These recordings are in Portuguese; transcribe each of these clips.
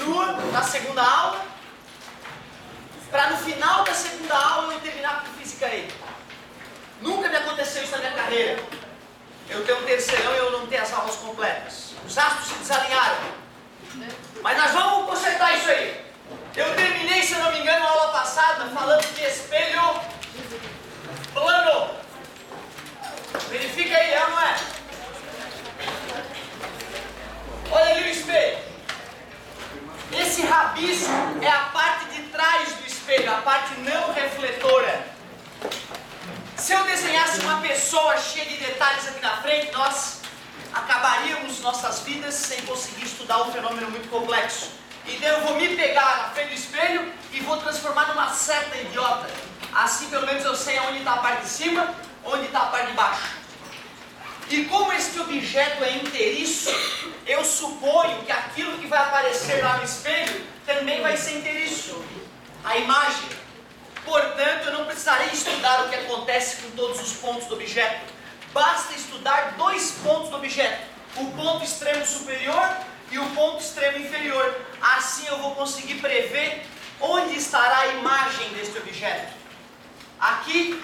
continua na segunda aula, para no final da segunda aula eu terminar com Física E. Nunca me aconteceu isso na minha carreira. Eu ter um terceirão e eu não ter as aulas completas. Os astros se desalinharam. Mas nós vamos consertar isso aí. Eu terminei, se eu não me engano, a aula passada falando de espelho plano. Verifica aí, é ou não é? Olha ali o espelho. Esse rabisco é a parte de trás do espelho, a parte não refletora. Se eu desenhasse uma pessoa cheia de detalhes aqui na frente, nós acabaríamos nossas vidas sem conseguir estudar um fenômeno muito complexo. Então eu vou me pegar na frente do espelho e vou transformar numa seta idiota. Assim pelo menos eu sei onde está a parte de cima, onde está a parte de baixo. E como este objeto é inteiriço, eu suponho que aquilo que vai aparecer lá no espelho também vai ser inteiriço. A imagem. Portanto, eu não precisarei estudar o que acontece com todos os pontos do objeto. Basta estudar dois pontos do objeto. O ponto extremo superior e o ponto extremo inferior. Assim eu vou conseguir prever onde estará a imagem deste objeto. Aqui,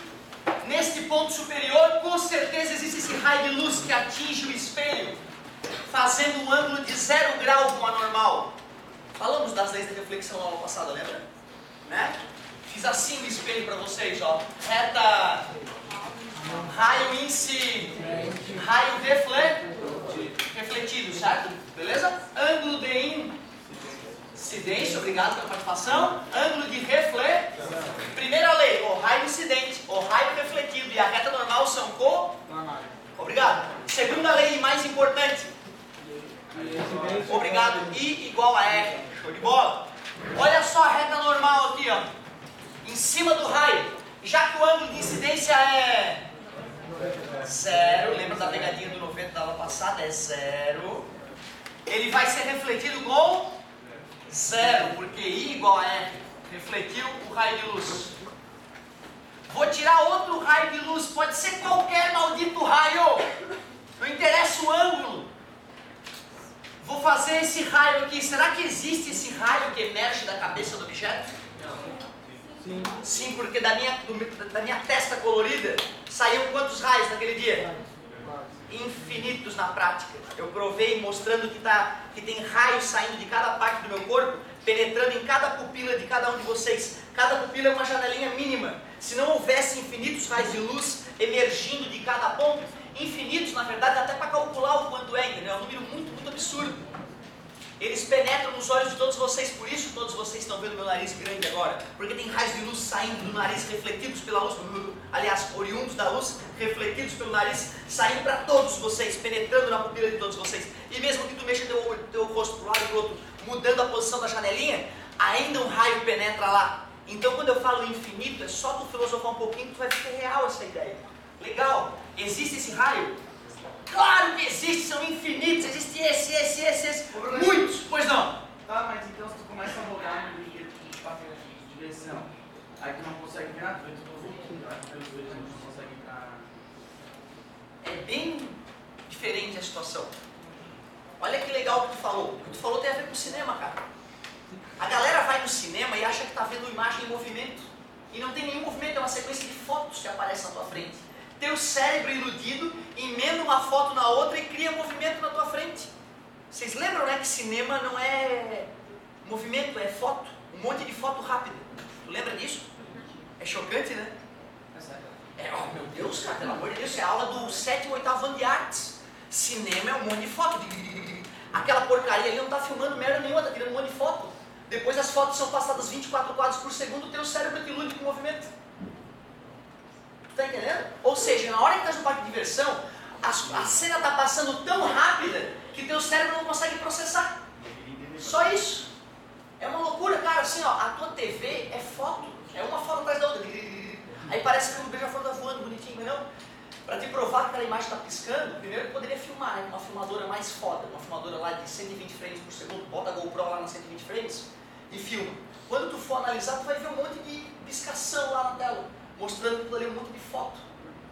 neste ponto superior, com certeza existe esse raio de luz que atinge o espelho, fazendo um ângulo de 0 grau com a normal. Falamos das leis da reflexão na aula passada, lembra? Né? Fiz assim o espelho para vocês, ó. Reta, raio índice, raio refletido, certo? Beleza? Ângulo de incidência, obrigado pela participação. Ângulo de reflexão. Primeira lei, o raio incidente, o raio refletido e a reta normal são obrigado. Segunda lei, mais importante. Obrigado. I igual a R. Show de bola. Olha só a reta normal aqui, ó. Em cima do raio. Já que o ângulo de incidência é 0, lembra da pegadinha do 90 da aula passada? É 0. Ele vai ser refletido com 0, porque I igual a R. Refletiu o raio de luz. Vou tirar outro raio de luz, pode ser qualquer maldito raio. Não interessa o ângulo. Vou fazer esse raio aqui. Será que existe esse raio que emerge da cabeça do objeto? Sim. Sim, porque da minha testa colorida saíam quantos raios naquele dia? Infinitos na prática. Eu provei mostrando que tem raios saindo de cada parte do meu corpo, penetrando em cada pupila de cada um de vocês. Cada pupila é uma janelinha mínima. Se não houvesse infinitos raios de luz emergindo de cada ponto, infinitos na verdade, até para calcular o quanto é, entendeu? É um número muito, muito absurdo. Eles penetram nos olhos de todos vocês, por isso todos vocês estão vendo meu nariz grande agora. Porque tem raios de luz saindo do nariz, refletidos pela luz, aliás, oriundos da luz, refletidos pelo nariz, saindo para todos vocês, penetrando na pupila de todos vocês. E mesmo que tu mexa teu rosto para um lado e para o outro, mudando a posição da janelinha, ainda um raio penetra lá. Então quando eu falo infinito, é só tu filosofar um pouquinho que tu vai ver real essa ideia. Legal, existe esse raio? Claro que existe, são infinitos, existe esse, muitos, pois não? Tá, mas então se tu começa a rodar no jeito de papel de direção, aí tu não consegue ver nada, tu pelos dois não consegue entrar. É bem diferente a situação. Olha que legal o que tu falou. O que tu falou tem a ver com o cinema, cara. A galera vai no cinema e acha que está vendo imagem em movimento. E não tem nenhum movimento, é uma sequência de fotos que aparece na tua frente. Teu cérebro iludido emenda uma foto na outra e cria movimento na tua frente. Vocês lembram, né, que cinema não é movimento, é foto. Um monte de foto rápida. Tu lembra disso? É chocante, né? Oh meu Deus, cara, pelo amor de Deus, é aula do 7º, 8º ano de artes. Cinema é um monte de foto. Aquela porcaria ali não está filmando merda nenhuma, está tirando um monte de foto. Depois as fotos são passadas 24 quadros por segundo, o teu cérebro te ilude com movimento. Tá entendendo? Ou seja, na hora que estás no parque de diversão, a cena está passando tão rápida que teu cérebro não consegue processar. Só isso. É uma loucura, cara, assim, ó, a tua TV é foto. É uma foto atrás da outra. Aí parece que o beija-flor está voando bonitinho, mas não. Para te provar que aquela imagem está piscando, primeiro eu poderia filmar, né? Uma filmadora mais foda, uma filmadora lá de 120 frames por segundo, bota a GoPro lá nos 120 frames e filma. Quando tu for analisar, tu vai ver um monte de piscação lá na tela, mostrando tudo ali, um monte de foto.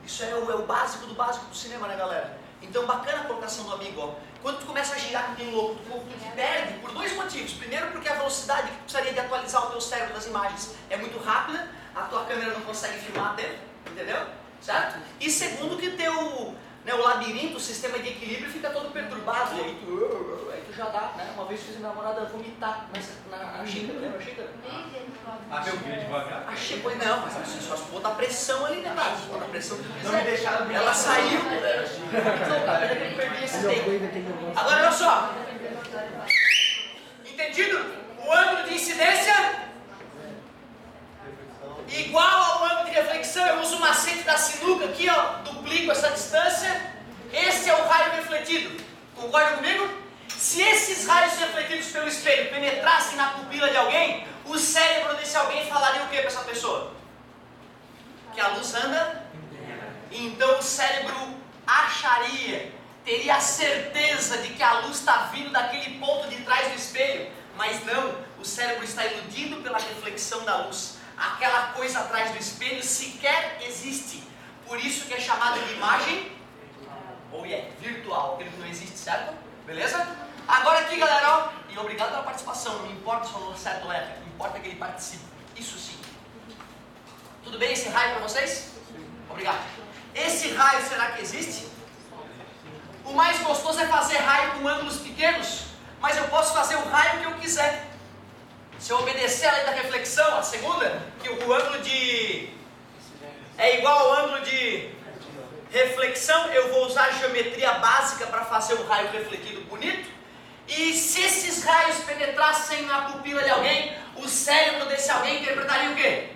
Isso é o básico do cinema, né, galera? Então, bacana a colocação do amigo, ó. Quando tu começa a girar com um louco, tu te perde por dois motivos. Primeiro, porque velocidade que tu precisaria de atualizar o teu cérebro das imagens é muito rápida, a tua câmera não consegue filmar dentro, entendeu? Certo? E segundo que teu, né, o labirinto, o sistema de equilíbrio fica todo perturbado, e aí tu já dá, né? Uma vez fiz minha namorada vomitar na xícara, lembra a xícara? Meu filho devagar? A xícara, não, mas só se botar pressão ali, né, cara? Se botar pressão que tu Não me quiser. deixaram brincar. Ela saiu, não, cara, pena que eu perdi esse tempo. Agora olha só, entendido? O ângulo de incidência igual ao ângulo de reflexão. Eu uso o macete da sinuca aqui, ó, duplico essa distância. Esse é o raio refletido. Concorda comigo? Se esses raios refletidos pelo espelho penetrassem na pupila de alguém, o cérebro desse alguém falaria o que para essa pessoa? Que a luz anda? Então o cérebro acharia, teria a certeza de que a luz está vindo daquele ponto de trás do espelho, mas não, o cérebro está iludido pela reflexão da luz. Aquela coisa atrás do espelho sequer existe. Por isso que é chamado de imagem virtual, aquilo que não existe, certo? Beleza? Agora aqui, galera, ó, e obrigado pela participação. Não importa se falou certo ou errado, importa que ele participe. Isso sim. Tudo bem esse raio para vocês? Obrigado. Esse raio, será que existe? O mais gostoso é fazer raio com ângulos pequenos, mas eu posso fazer o raio que eu quiser. Se eu obedecer a lei da reflexão, a segunda, que o ângulo de é igual ao ângulo de reflexão, eu vou usar a geometria básica para fazer o raio refletido bonito. E se esses raios penetrassem na pupila de alguém, o cérebro desse alguém interpretaria o quê?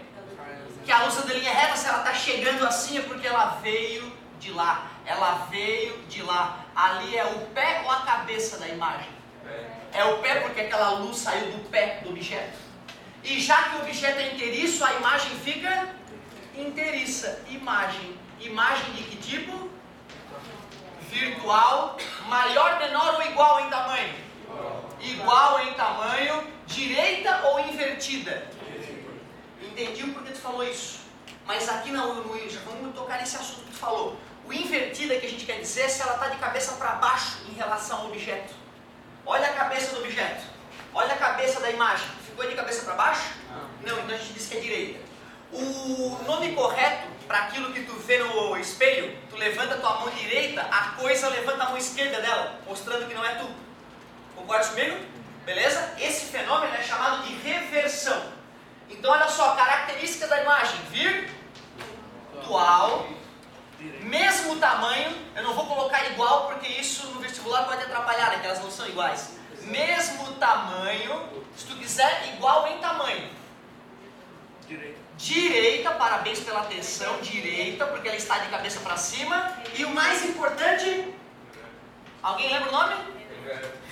Que a luz anda em linha reta, se ela está chegando assim é porque ela veio de lá. Ela veio de lá. Ali é o pé ou a cabeça da imagem? É o pé porque aquela luz saiu do pé do objeto. E já que o objeto é inteiriço, a imagem fica inteiriça. Imagem de que tipo? Virtual. Maior, menor ou igual em tamanho? Igual em tamanho. Direita ou invertida? Entendi o porquê tu falou isso. Mas aqui já vamos tocar nesse assunto que tu falou. O invertida que a gente quer dizer é se ela está de cabeça para baixo em relação ao objeto. Olha a cabeça do objeto. Olha a cabeça da imagem. Ficou de cabeça para baixo? Não, então a gente diz que é direita. O nome correto para aquilo que tu vê no espelho, tu levanta a tua mão direita, a coisa levanta a mão esquerda dela, mostrando que não é tu. Concorda comigo? Beleza? Esse fenômeno é chamado de reversão. Então olha só, características da imagem. Virtual. Mesmo tamanho, eu não vou colocar igual porque isso no vestibular pode atrapalhar, né, que elas não são iguais. Mesmo tamanho, se tu quiser, igual em tamanho. Direita, parabéns pela atenção, direita, porque ela está de cabeça para cima. E o mais importante, alguém lembra o nome?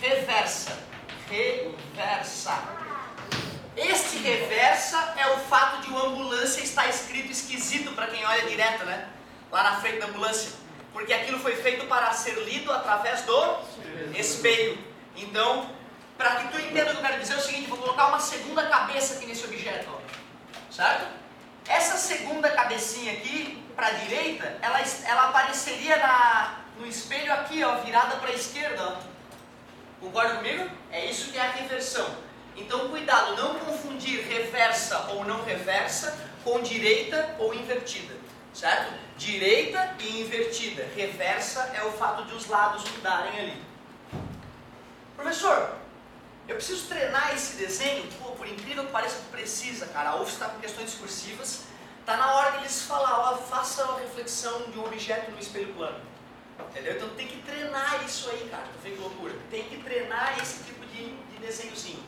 Reversa. Reversa. Este reversa é o fato de uma ambulância estar escrito esquisito para quem olha direto, né? Lá na frente da ambulância, porque aquilo foi feito para ser lido através do espelho. Então, para que tu entenda o que eu quero dizer é o seguinte, vou colocar uma segunda cabeça aqui nesse objeto, ó, certo? Essa segunda cabecinha aqui, para a direita, ela apareceria no espelho aqui, ó, virada para a esquerda, ó. Concorda comigo? É isso que é a reversão. Então, cuidado, não confundir reversa ou não reversa com direita ou invertida, certo? Direita e invertida. Reversa é o fato de os lados mudarem ali. Professor, eu preciso treinar esse desenho? Pô, por incrível que pareça, tu precisa, cara. A UF está com questões discursivas. Está na hora de eles falar, ó, faça a reflexão de um objeto no espelho plano. Entendeu? Então tem que treinar isso aí, cara. Tu vê que loucura. Tem que treinar esse tipo de desenhozinho.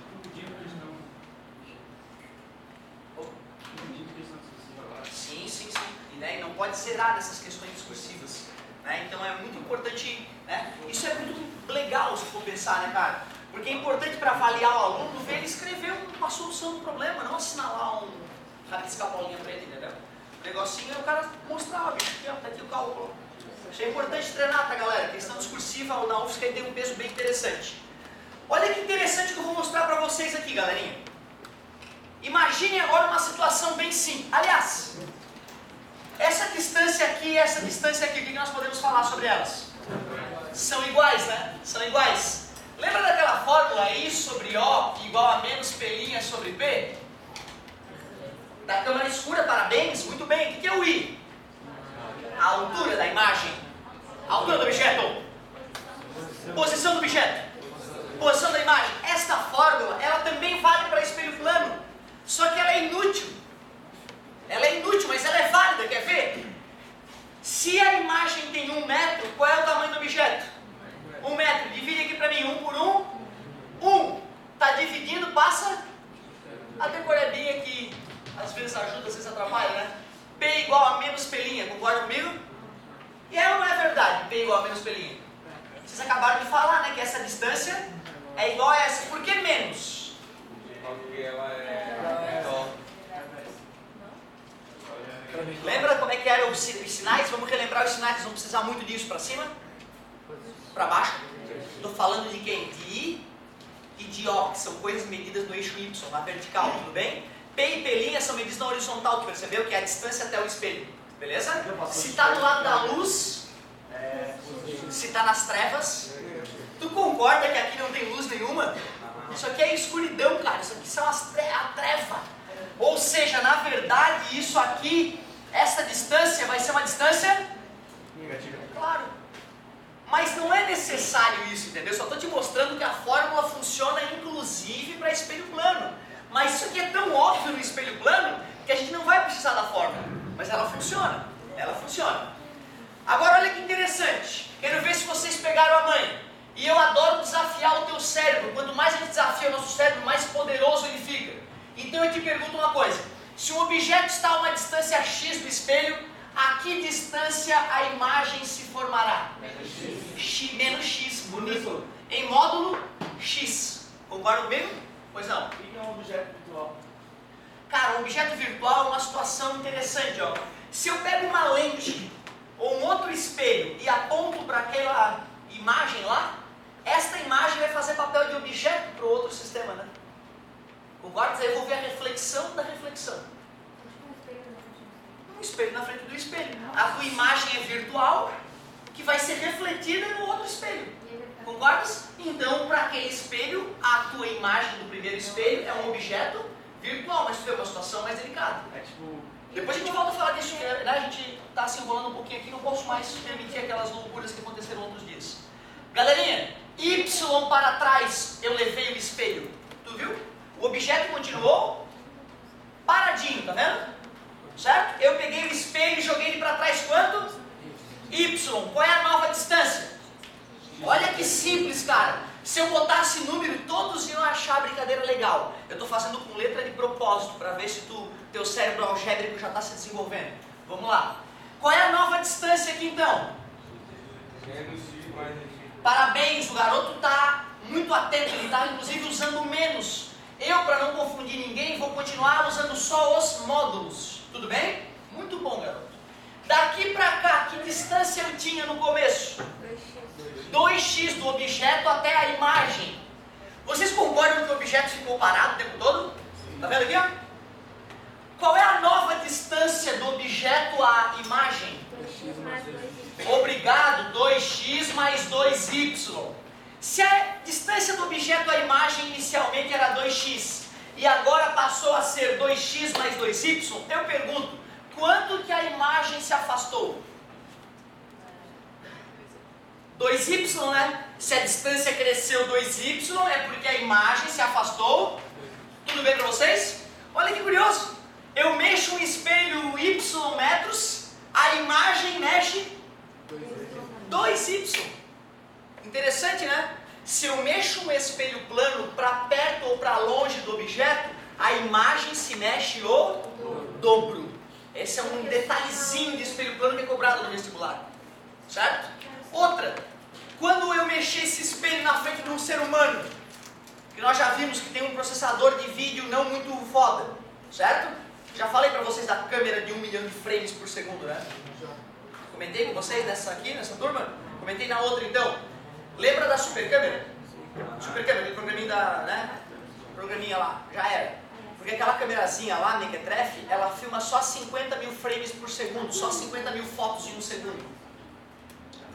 Sim. E, né, não pode zerar nessas questões discursivas. Né? Então é muito importante, né? Isso é muito legal se for pensar, né, cara? Porque é importante para avaliar o aluno ver ele escrever uma solução do problema, não assinalar rabiscar a bolinha preta, entendeu? O negocinho é o cara mostrar, ó, bicho, aqui, ó, tá aqui o cálculo. Isso é importante treinar, tá, galera? A questão discursiva ou na UFSC tem um peso bem interessante. Olha que interessante que eu vou mostrar para vocês aqui, galerinha. Imaginem agora uma situação bem simples. Aliás, essa distância aqui e essa distância aqui, o que nós podemos falar sobre elas? São iguais, né? São iguais. Lembra daquela fórmula I sobre O igual a menos PI é sobre P? Da câmara escura, parabéns, muito bem. O que é o I? A altura da imagem. A altura do objeto. Posição do objeto. Posição da imagem. Esta fórmula, ela também vale para espelho plano. Só que ela é inútil. Ela é inútil, mas ela é válida, quer ver? Se a imagem tem 1 metro, qual é o tamanho do objeto? 1 metro. Divide aqui para mim, 1 por 1. 1. Está dividindo, passa a decoradinha que às vezes ajuda, às vezes atrapalha, né? P igual a menos pelinha, concorda comigo? E ela não é verdade, P igual a menos pelinha. Vocês acabaram de falar, né, que essa distância é igual a essa. Por que menos? Porque ela é... Lembra como é que eram os sinais? Vamos relembrar os sinais, vamos precisar muito disso. Para cima? Para baixo? Estou falando de quem? De I e de O, que são coisas medidas no eixo Y, na vertical, tudo bem? P e P' são medidas na horizontal, tu percebeu? Que é a distância até o espelho, beleza? Se está do lado da luz, se está nas trevas, tu concorda que aqui não tem luz nenhuma? Isso aqui é escuridão, cara, isso aqui são a treva. Ou seja, na verdade, isso aqui, essa distância vai ser uma distância negativa. Claro. Mas não é necessário isso, entendeu? Só estou te mostrando que a fórmula funciona inclusive para espelho plano. Mas isso aqui é tão óbvio no espelho plano que a gente não vai precisar da fórmula. Mas ela funciona. Ela funciona. Agora olha que interessante. Quero ver se vocês pegaram a manha. E eu adoro desafiar o teu cérebro. Quanto mais a gente desafia o nosso cérebro, mais poderoso ele fica. Então eu te pergunto uma coisa. Se um objeto está a uma distância x do espelho, a que distância a imagem se formará? Menos x, bonito. Em módulo x. Concorda comigo? Pois não. O que é um objeto virtual? Cara, um objeto virtual é uma situação interessante, ó. Se eu pego uma lente ou um outro espelho e aponto para aquela imagem lá, esta imagem vai fazer papel de objeto para o outro sistema, né? Concorda? Aí eu vou ver a reflexão da reflexão. Um espelho na frente do espelho. A tua imagem é virtual, que vai ser refletida no outro espelho. Concordas? Então, para aquele espelho, a tua imagem do primeiro espelho é um objeto virtual, mas tu vê uma situação mais delicada. É tipo... Depois a gente volta a falar disso, né? A gente está se enrolando um pouquinho aqui, não posso mais permitir aquelas loucuras que aconteceram outros dias. Galerinha, Y para trás eu levei o espelho. Tu viu? O objeto continuou paradinho, tá vendo? Certo? Eu peguei o espelho e joguei ele para trás quanto? Y. Qual é a nova distância? Olha que simples, cara. Se eu botasse número, todos iam achar a brincadeira legal. Eu estou fazendo com letra de propósito, para ver se teu cérebro algébrico já está se desenvolvendo. Vamos lá. Qual é a nova distância aqui então? Menos x mais x. Parabéns, o garoto está muito atento, ele está inclusive usando menos. Eu, para não confundir ninguém, vou continuar usando só os módulos. Tudo bem? Muito bom, garoto. Daqui para cá, que distância eu tinha no começo? 2x do objeto até a imagem. Vocês concordam que o objeto ficou parado o tempo todo? Tá vendo aqui, ó? Qual é a nova distância do objeto à imagem? 2x mais 2y. Obrigado, 2x mais 2y. Se a distância do objeto à imagem inicialmente era 2x e agora passou a ser 2x mais 2y, eu pergunto, quanto que a imagem se afastou? 2y, né? Se a distância cresceu 2y, é porque a imagem se afastou. Tudo bem para vocês? Olha que curioso. Eu mexo um espelho y metros, a imagem mexe 2y. Interessante, né? Se eu mexo um espelho plano para perto ou para longe do objeto, a imagem se mexe o dobro. Esse é um detalhezinho de espelho plano que é cobrado no vestibular. Certo? Outra, quando eu mexer esse espelho na frente de um ser humano, que nós já vimos que tem um processador de vídeo não muito foda, certo? Já falei para vocês da câmera de 1 milhão de frames por segundo, né? Comentei com vocês nessa turma? Comentei na outra então. Lembra da super câmera? Super câmera, aquele programinha né? Programinha lá, já era. Porque aquela câmerazinha lá, Mequetrefe, ela filma só 50 mil frames por segundo, só 50 mil fotos em um segundo.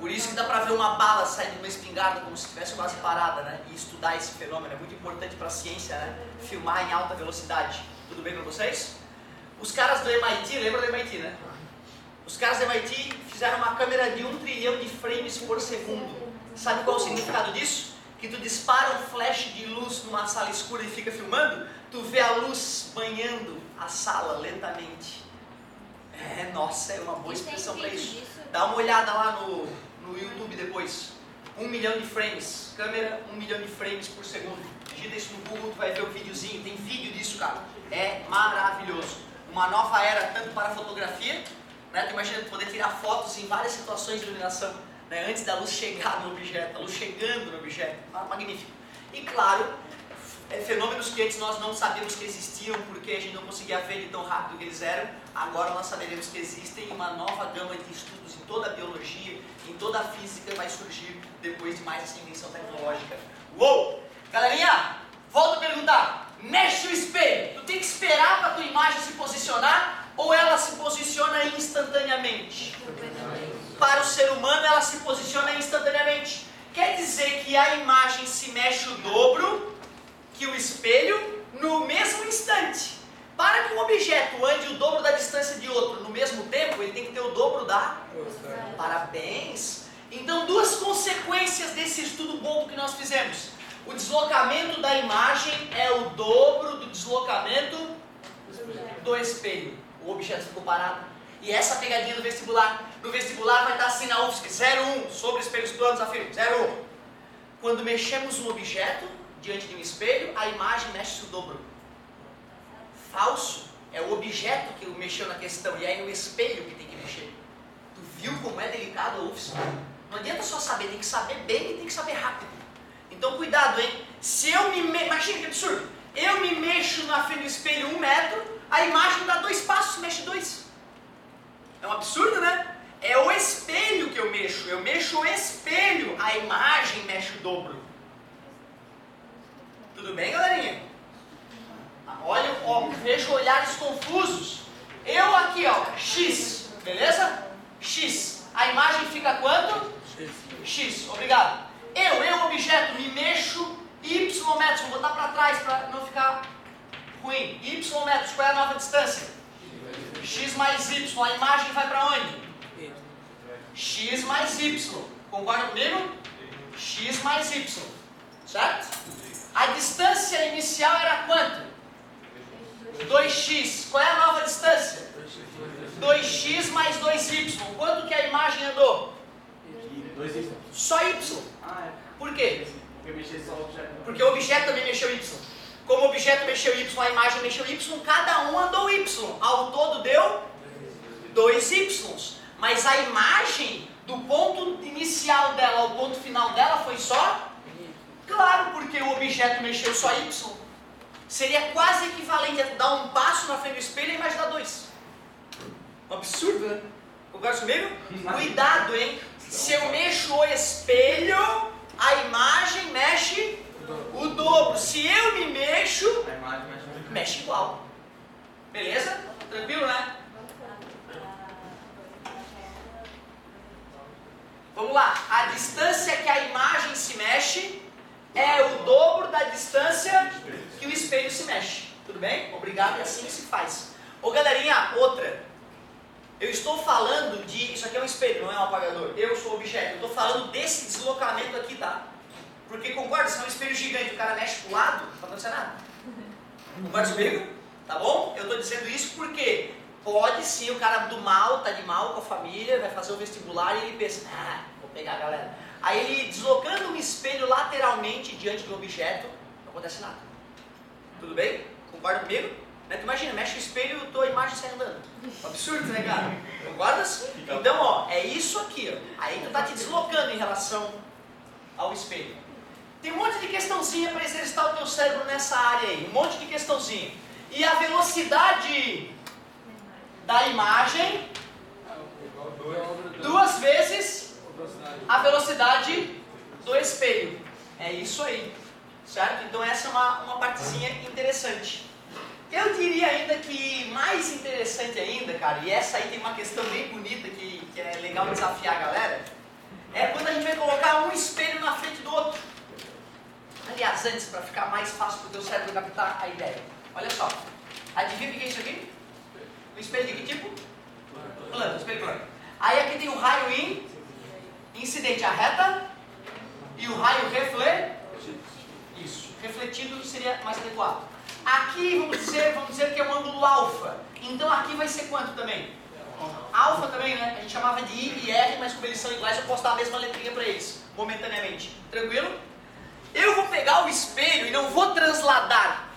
Por isso que dá pra ver uma bala saindo de uma espingarda como se estivesse quase parada, né? E estudar esse fenômeno é muito importante para a ciência, né? Filmar em alta velocidade. Tudo bem para vocês? Os caras do MIT, lembra do MIT, né? Os caras do MIT fizeram uma câmera de 1 trilhão de frames por segundo. Sabe qual é o significado disso? Que tu dispara um flash de luz numa sala escura e fica filmando, tu vê a luz banhando a sala lentamente. Nossa, é uma boa expressão para isso. Dá uma olhada lá no YouTube depois. 1 milhão de frames, câmera 1 milhão de frames por segundo. Digita isso no Google, tu vai ver o videozinho, tem vídeo disso, cara. É maravilhoso. Uma nova era tanto para a fotografia, né? Tu imagina poder tirar fotos em várias situações de iluminação, né? Antes da luz chegar no objeto, a luz chegando no objeto. Magnífico. E claro, fenômenos que antes nós não sabíamos que existiam porque a gente não conseguia ver de tão rápido que eles eram. Agora nós saberemos que existem uma nova gama de estudos em toda a biologia, em toda a física vai surgir depois de mais essa invenção tecnológica. Uou! Galerinha, volto a perguntar. Mexe o espelho. Tu tem que esperar para a tua imagem se posicionar ou ela se posiciona instantaneamente? Para o ser humano ela se posiciona instantaneamente. Quer dizer que a imagem se mexe o dobro que o espelho no mesmo instante. Para que um objeto ande o dobro da distância de outro no mesmo tempo, ele tem que ter o dobro da... Parabéns! Então, duas consequências desse estudo bobo que nós fizemos. O deslocamento da imagem é o dobro do deslocamento do espelho. O objeto ficou parado. E essa pegadinha do vestibular. No vestibular vai estar assim na UFSC, 0,1, sobre espelhos planos, afirmo, 0,1. Quando mexemos um objeto diante de um espelho, a imagem mexe o dobro. Falso é o objeto que mexeu na questão e é o espelho que tem que mexer. Tu viu como é delicado a UFSC? Não adianta só saber, tem que saber bem e tem que saber rápido. Então cuidado, hein? Se eu me imagina que absurdo. Eu me mexo na frente do espelho 1 metro, a imagem dá 2 passos, mexe 2. É um absurdo, né? É o espelho que eu mexo o espelho, a imagem mexe o dobro. Tudo bem, galerinha? Olha, ó, vejo olhares confusos. Eu aqui, ó, X, beleza? X. A imagem fica quanto? X, obrigado. Eu, objeto, me mexo Y metros, vou botar para trás para não ficar ruim. Y metros, qual é a nova distância? X mais Y, a imagem vai para onde? X mais Y, concorda comigo? X mais Y, certo? A distância inicial era quanto? 2x, qual é a nova distância? 2x mais 2y, quanto que a imagem andou? 2y. Só y. Por quê? Porque mexer só o objeto. Porque o objeto também mexeu y. Como o objeto mexeu y, a imagem mexeu y, cada um andou y. Ao todo deu 2y. Mas a imagem, do ponto inicial dela ao ponto final dela, foi só? Claro, porque o objeto mexeu só y. Seria quase equivalente a dar um passo na frente do espelho e a imagem dar 2. Um absurdo, né? Concorda comigo? Cuidado, hein? Se eu mexo o espelho, a imagem mexe o dobro. Se eu me mexo, A imagem mexe igual. Beleza? Tranquilo, né? Vamos lá. A distância que a imagem se mexe é o dobro da distância que o espelho se mexe. Tudo bem? Obrigado, é assim que se faz. Ô galerinha, outra. Eu estou falando de... Isso aqui é um espelho, não é um apagador. Eu sou o objeto. Eu estou falando desse deslocamento aqui, tá? Porque, concorda? Se é um espelho gigante, o cara mexe pro lado, não vai acontecer nada. Concorda comigo? Tá bom? Eu estou dizendo isso porque pode sim, o cara do mal, tá de mal com a família, vai fazer o vestibular e ele pensa, vou pegar a galera. Aí ele, deslocando um espelho lateralmente diante do objeto, não acontece nada. Tudo bem? Concorda comigo? Né? Tu imagina, mexe o espelho e tua imagem sai andando. Absurdo, né, cara? Concordas? Então, ó, é isso aqui, ó. Aí tu tá te deslocando em relação ao espelho. Tem um monte de questãozinha para exercitar o teu cérebro nessa área aí. Um monte de questãozinha. E a velocidade da imagem, 2 vezes a velocidade do espelho. É isso aí. Certo? Então essa é uma partezinha interessante. Eu diria ainda que mais interessante ainda, cara, e essa aí tem uma questão bem bonita que é legal desafiar a galera, é quando a gente vai colocar um espelho na frente do outro. Aliás, antes, para ficar mais fácil para o teu cérebro captar a ideia. Olha só. Adivinha o que é isso aqui? Um espelho de que tipo? Plano, espelho plano. Aí aqui tem o raio incidente, a reta, e o raio refletido seria mais adequado. Aqui vamos dizer que é um ângulo alfa. Então aqui vai ser quanto também? Alfa também, né? A gente chamava de I e R, mas como eles são iguais, eu posso dar a mesma letrinha para eles, momentaneamente. Tranquilo? Eu vou pegar o espelho e não vou transladar.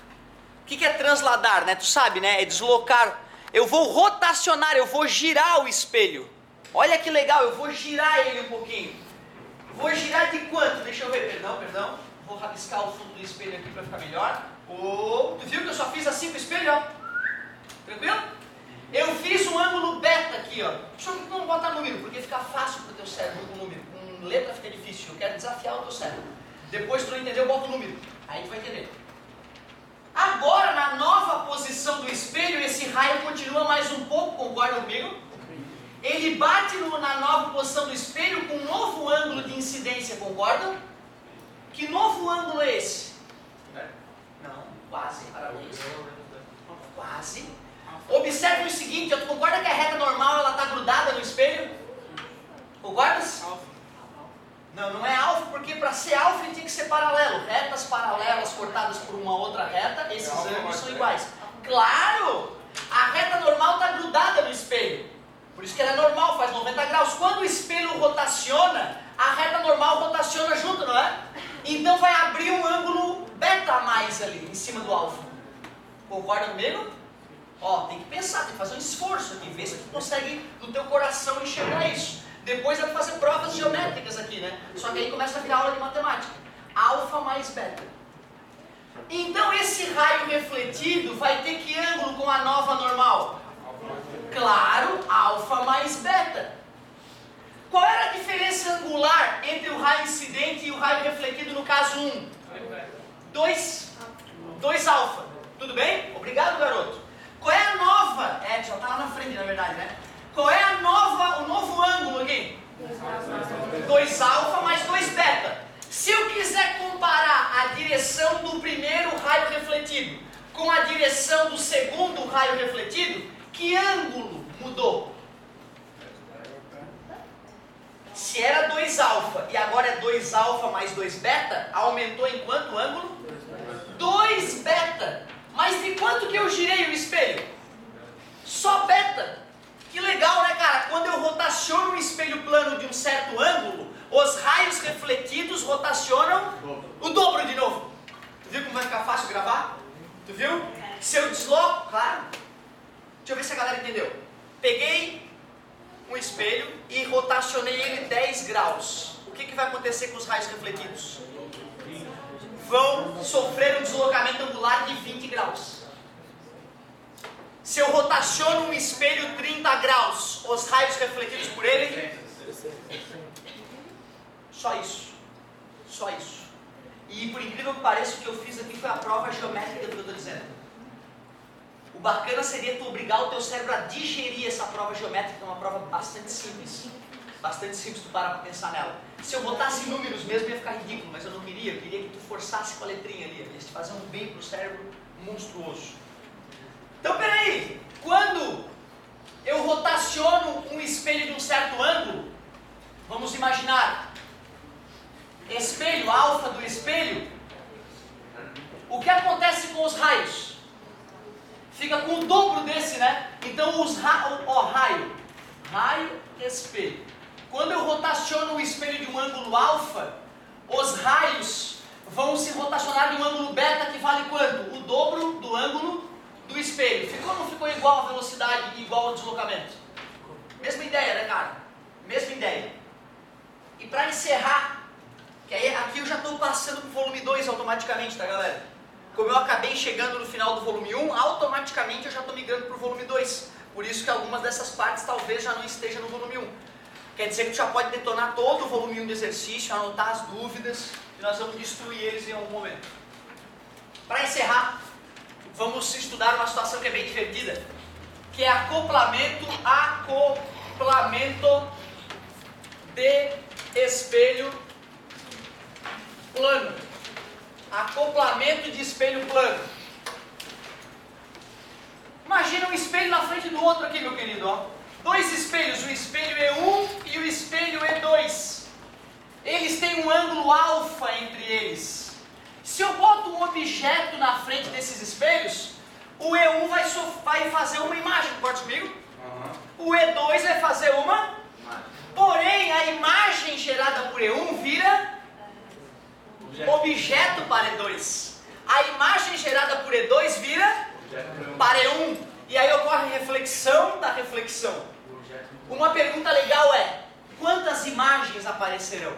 O que é transladar, né? Tu sabe, né? É deslocar. Eu vou rotacionar, eu vou girar o espelho. Olha que legal, eu vou girar ele um pouquinho. Vou girar de quanto? Deixa eu ver, perdão. Vou rabiscar o fundo do espelho aqui para ficar melhor. Oh, tu viu que eu só fiz assim com o espelho, ó? Tranquilo? Eu fiz um ângulo beta aqui, ó. Só que tu não bota número, porque fica fácil para o teu cérebro com número. Com letra fica difícil, eu quero desafiar o teu cérebro. Depois tu não entendeu, bota o número. Aí tu vai entender. Agora, na nova posição do espelho, esse raio continua mais um pouco, concorda comigo? Ele bate na nova posição do espelho com um novo ângulo de incidência, concordam? Que novo ângulo é esse? Não, quase, parabéns. Quase. Observe o seguinte, tu concorda que a reta normal ela está grudada no espelho? Concordas? Não é alfa, porque para ser alfa ele tem que ser paralelo. Retas paralelas cortadas por uma outra reta, esses ângulos são iguais. Claro! A reta normal está grudada no espelho. Por isso que ela é normal, faz 90 graus. Quando o espelho rotaciona, a reta normal rotaciona junto, não é? Então vai abrir um ângulo beta a mais ali, em cima do alfa. Concorda comigo? Ó, tem que pensar, tem que fazer um esforço aqui, ver se tu consegue no teu coração enxergar isso. Depois vai fazer provas geométricas aqui, né? Só que aí começa a virar aula de matemática. Alfa mais beta. Então esse raio refletido vai ter que ângulo com a nova normal? Claro, alfa mais beta. Qual era a diferença angular entre o raio incidente e o raio refletido no caso 1? 2 alfa. Tudo bem? Obrigado, garoto. Qual é a nova? Já está lá na frente, na verdade, né? Qual é o novo ângulo aqui? 2 alfa mais 2 beta. Se eu quiser comparar a direção do primeiro raio refletido com a direção do segundo raio refletido, que ângulo mudou? Se era 2 alfa e agora é 2 alfa mais 2 beta, aumentou em quanto ângulo? 2 beta. Mas de quanto que eu girei o espelho? Só beta. Que legal, né, cara? Quando eu rotaciono o espelho plano de um certo ângulo, os raios refletidos rotacionam o dobro de novo. Tu viu como vai ficar fácil gravar? Tu viu? Se eu desloco, claro. Deixa eu ver se a galera entendeu. Peguei um espelho e rotacionei ele 10 graus. O que vai acontecer com os raios refletidos? Vão sofrer um deslocamento angular de 20 graus. Se eu rotaciono um espelho 30 graus, os raios refletidos por ele... Só isso. Só isso. E por incrível que pareça, o que eu fiz aqui foi a prova geométrica do que eu estou dizendo. O bacana seria tu obrigar o teu cérebro a digerir essa prova geométrica, que é uma prova bastante simples. Bastante simples tu parar para pensar nela. Se eu botasse números mesmo ia ficar ridículo, mas eu não queria. Eu queria que tu forçasse com a letrinha ali. Ia te fazer um bem para o cérebro monstruoso. Então peraí, quando eu rotaciono um espelho de um certo ângulo, vamos imaginar, espelho, alfa do espelho, o que acontece com os raios? Fica com o dobro desse, né? Então os raio, espelho. Quando eu rotaciono o espelho de um ângulo alfa, os raios vão se rotacionar de um ângulo beta que vale quanto? O dobro do ângulo do espelho. Ficou ou não ficou igual a velocidade e igual ao deslocamento? Mesma ideia, né, cara? Mesma ideia. E para encerrar, que aí aqui eu já estou passando para o volume 2 automaticamente, tá, galera? Como eu acabei chegando no final do volume 1, automaticamente eu já estou migrando para o volume 2. Por isso que algumas dessas partes talvez já não estejam no volume 1. Quer dizer que tu já pode detonar todo o volume 1 do exercício, anotar as dúvidas, e nós vamos destruir eles em algum momento. Para encerrar, vamos estudar uma situação que é bem divertida, que é acoplamento de espelho plano. Acoplamento de espelho plano. Imagina um espelho na frente do outro aqui, meu querido. Ó. Dois espelhos, o espelho E1 e o espelho E2. Eles têm um ângulo alfa entre eles. Se eu boto um objeto na frente desses espelhos, o E1 vai fazer uma imagem, concorda comigo? O E2 vai fazer uma. Porém, a imagem gerada por E1 vira objeto para E2. A imagem gerada por E2 vira para E1. E aí ocorre reflexão da reflexão. Uma pergunta legal é: quantas imagens aparecerão?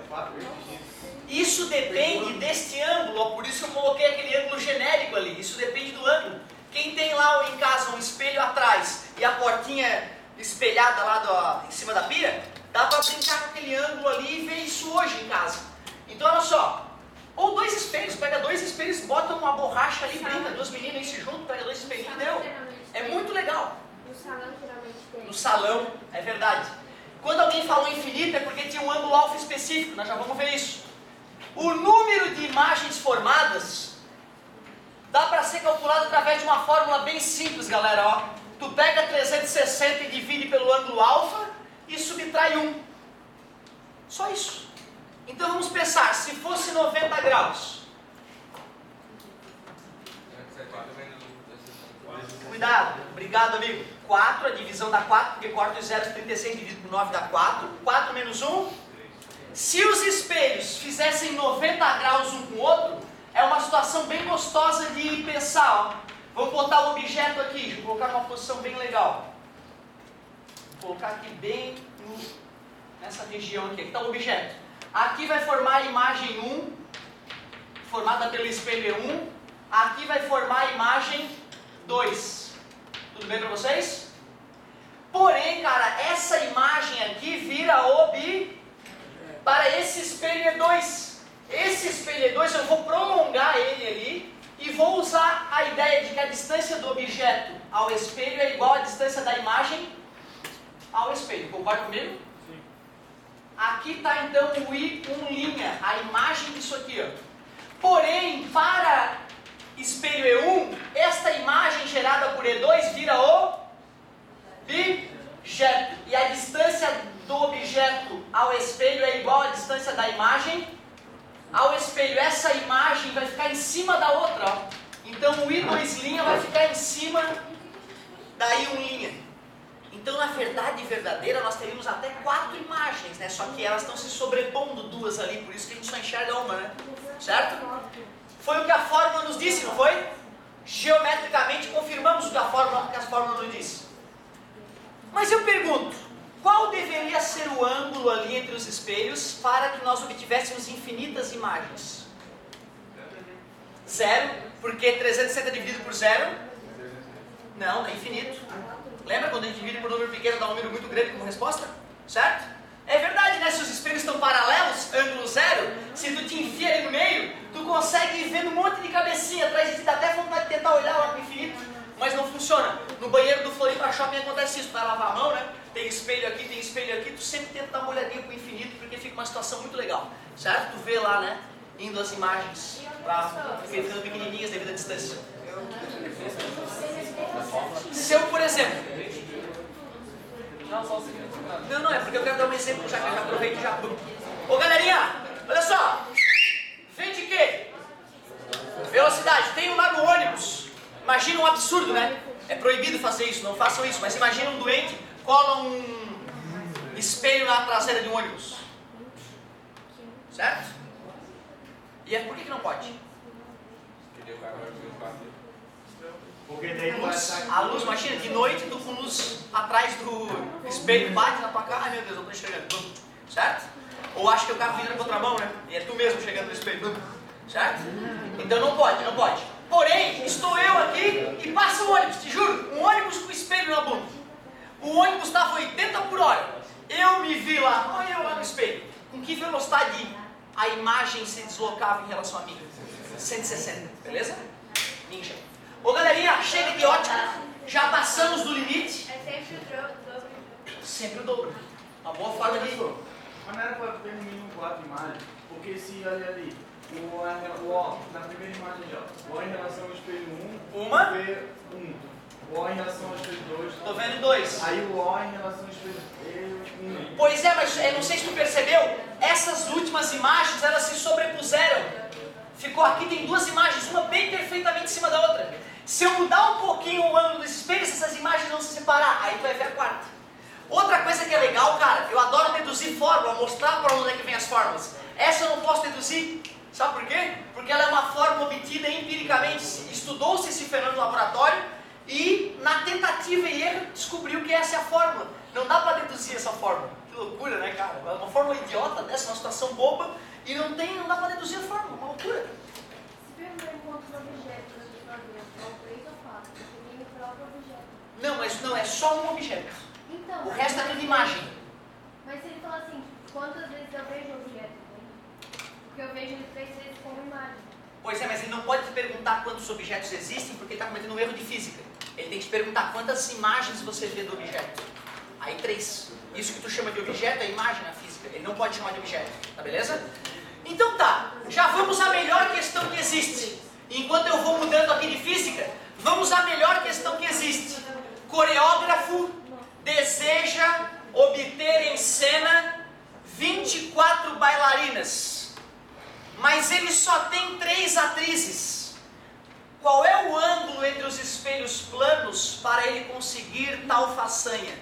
Isso depende deste ângulo, ó, por isso eu coloquei aquele ângulo genérico ali. Isso depende do ângulo. Quem tem lá em casa um espelho atrás e a portinha espelhada lá em cima da pia, dá para brincar com aquele ângulo ali e ver isso hoje em casa. Então olha só, ou dois espelhos, pega dois espelhos, bota uma borracha ali, brinca, duas meninas aí se juntam, pega dois espelhinhos e deu. É muito legal. No salão geralmente tem. No salão, é verdade. Quando alguém falou infinito é porque tinha um ângulo alfa específico, nós já vamos ver isso. O número de imagens formadas dá para ser calculado através de uma fórmula bem simples, galera. Ó. Tu pega 360 e divide pelo ângulo alfa e subtrai 1. Só isso. Então vamos pensar, se fosse 90 graus. Cuidado, obrigado amigo. 4, a divisão dá 4, porque corta os zeros, 36 dividido por 9 dá 4. 4 menos 1. Se os espelhos fizessem 90 graus um com o outro, é uma situação bem gostosa de pensar. Ó. Vamos botar o objeto aqui, deixa eu colocar numa posição bem legal. Vou colocar aqui bem nessa região aqui. Aqui está o objeto. Aqui vai formar a imagem 1, formada pelo espelho 1. Aqui vai formar a imagem 2. Tudo bem para vocês? Porém, cara, essa imagem aqui vira para esse espelho E2. Esse espelho E2 eu vou prolongar ele ali e vou usar a ideia de que a distância do objeto ao espelho é igual à distância da imagem ao espelho. Concorda comigo? Sim. Aqui está então o I1', a imagem disso aqui. Ó. Porém, para espelho E1, esta imagem gerada por E2 vira objeto. E a distância do objeto ao espelho é igual à distância da imagem ao espelho. Essa imagem vai ficar em cima da outra. Ó. Então o I2' vai ficar em cima da I1'. Então na verdade verdadeira nós teríamos até 4 imagens, né? Só que elas estão se sobrepondo duas ali, por isso que a gente só enxerga uma, né? Certo? Foi o que a fórmula nos disse, não foi? Geometricamente confirmamos o que a fórmula nos disse. Mas eu pergunto, qual deveria ser o ângulo ali entre os espelhos para que nós obtivéssemos infinitas imagens? 0, porque 360 dividido por 0? Não, é infinito. Lembra quando a gente divide por um número pequeno dá um número muito grande como resposta? Certo? É verdade, né? Se os espelhos estão paralelos, ângulo 0, se tu te enfia ali no meio, tu consegue ir vendo um monte de cabecinha atrás de ti, dá até vontade de tentar olhar lá para o infinito, mas não funciona. No banheiro do Floripa Shopping acontece isso, tu vai lavar a mão, né? Tem espelho aqui, tu sempre tenta dar uma olhadinha para o infinito, porque fica uma situação muito legal, certo? Tu vê lá, né? Indo as imagens, ficando pequenininhas devido à distância. Se eu, por exemplo... Não, é porque eu quero dar um exemplo, já que eu já aproveito e já... Ô, galerinha, olha só. Vem de quê? Velocidade. Tem um lá no ônibus. Imagina um absurdo, né? É proibido fazer isso, não façam isso. Mas imagina um doente, cola um espelho na traseira de um ônibus. Certo? E por que não pode? Porque daí não vai estar... A luz, imagina, de noite, tu com luz atrás do espelho, bate na tua cara, ai meu Deus, eu tô enxergando, certo? Ou acho que o carro vindo na contramão, né? E é tu mesmo chegando no espelho, certo? Então não pode. Porém, estou eu aqui e passa um ônibus, te juro, um ônibus com espelho na bunda. O ônibus estava 80 por hora. Eu me vi lá, olha eu lá no espelho. Com que velocidade a imagem se deslocava em relação a mim? 160, beleza? Ninja. Ô galerinha, chega de ótica, já passamos do limite. É sempre o dobro. Sempre o dobro. Uma boa forma de Mas não era para ter no mínimo 4 imagens, porque se olha ali, o O, na primeira imagem ali, ó, o O em relação ao espelho 1, Uma. vê 1. O O em relação ao espelho 2. Tô vendo 2. Aí o O em relação ao espelho 1. Pois é, mas eu não sei se tu percebeu, essas últimas imagens, elas se sobrepuseram. Ficou aqui, tem duas imagens, uma bem perfeitamente em cima da outra. Se eu mudar um pouquinho o ângulo dos espelhos, essas imagens vão se separar, aí tu vai ver a quarta. Outra coisa que é legal, cara, eu adoro deduzir fórmula, mostrar para onde é que vem as fórmulas. Essa eu não posso deduzir, sabe por quê? Porque ela é uma fórmula obtida empiricamente, estudou-se esse fenômeno no laboratório e na tentativa e erro descobriu que essa é a fórmula. Não dá para deduzir essa fórmula. Que loucura, né, cara? Uma fórmula idiota dessa, uma situação boba e não dá para deduzir a fórmula, uma loucura. Se perguntar em quantos objetos a gente vai ver, são 3 ou 4, porque o próprio objeto. Não, mas não, é só um objeto. Então, O resto é tudo imagem. Mas se ele falar assim, quantas vezes eu vejo o objeto? Né? Porque eu vejo ele 3 vezes como imagem. Pois é, mas ele não pode te perguntar quantos objetos existem porque ele está cometendo um erro de física. Ele tem que te perguntar quantas imagens você vê do objeto. Aí 3. Isso que tu chama de objeto é imagem na física. Ele não pode chamar de objeto, tá beleza? Então tá, já vamos à melhor questão que existe. Enquanto eu vou mudando aqui de física, vamos à melhor questão que existe. Coreógrafo deseja obter em cena 24 bailarinas, mas ele só tem 3 atrizes. Qual é o ângulo entre os espelhos planos para ele conseguir tal façanha?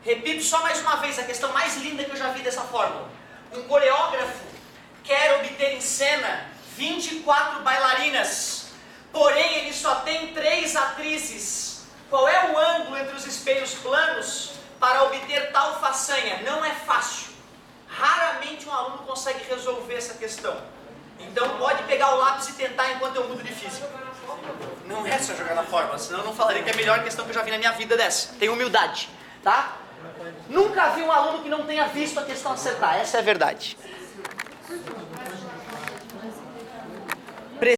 Repito só mais uma vez a questão mais linda que eu já vi dessa fórmula. Um coreógrafo quer obter em cena 24 bailarinas, porém ele só tem 3 atrizes. Qual é o ângulo entre os espelhos planos para obter tal façanha? Não é fácil. Raramente um aluno consegue resolver essa questão. Então pode pegar o lápis e tentar enquanto eu mudo de física. Não é só jogar na fórmula, senão eu não falaria que é a melhor questão que eu já vi na minha vida dessa. Tenho humildade, tá? Nunca vi um aluno que não tenha visto a questão acertar, essa é a verdade.